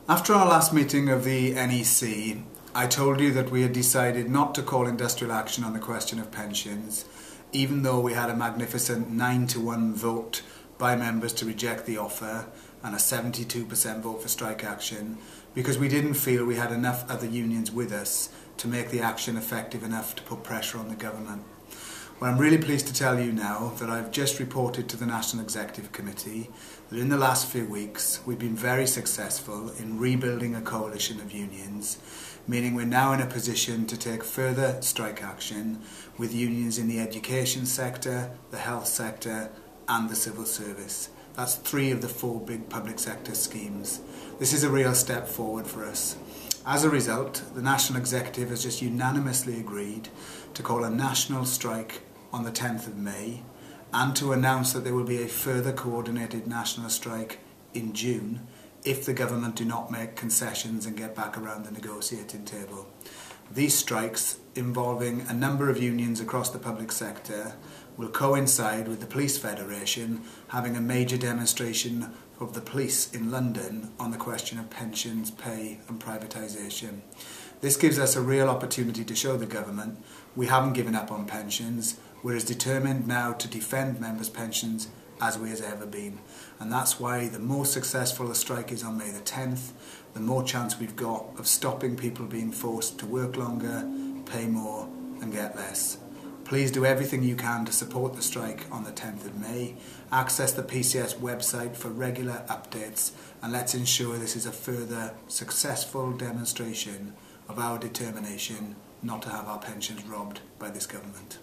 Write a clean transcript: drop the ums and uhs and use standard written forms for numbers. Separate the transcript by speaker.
Speaker 1: After our last meeting of the NEC, I told you that we had decided not to call industrial action on the question of pensions, even though we had a magnificent 9-1 vote by members to reject the offer and a 72% vote for strike action, because we didn't feel we had enough other unions with us to make the action effective enough to put pressure on the government. Well, I'm really pleased to tell you now that I've just reported to the National Executive Committee that in the last few weeks we've been very successful in rebuilding a coalition of unions, meaning we're now in a position to take further strike action with unions in the education sector, the health sector and the civil service. That's 3 of the 4 big public sector schemes. This is a real step forward for us. As a result, the National Executive has just unanimously agreed to call a national strike on the 10th of May and to announce that there will be a further coordinated national strike in June if the government do not make concessions and get back around the negotiating table. These strikes, involving a number of unions across the public sector, will coincide with the Police Federation having a major demonstration of the police in London on the question of pensions, pay and privatisation. This gives us a real opportunity to show the government we haven't given up on pensions, we're as determined now to defend members' pensions as we has ever been. And that's why the more successful the strike is on May the 10th, the more chance we've got of stopping people being forced to work longer, pay more and get less. Please do everything you can to support the strike on the 10th of May. Access the PCS website for regular updates, and let's ensure this is a further successful demonstration of our determination not to have our pensions robbed by this government.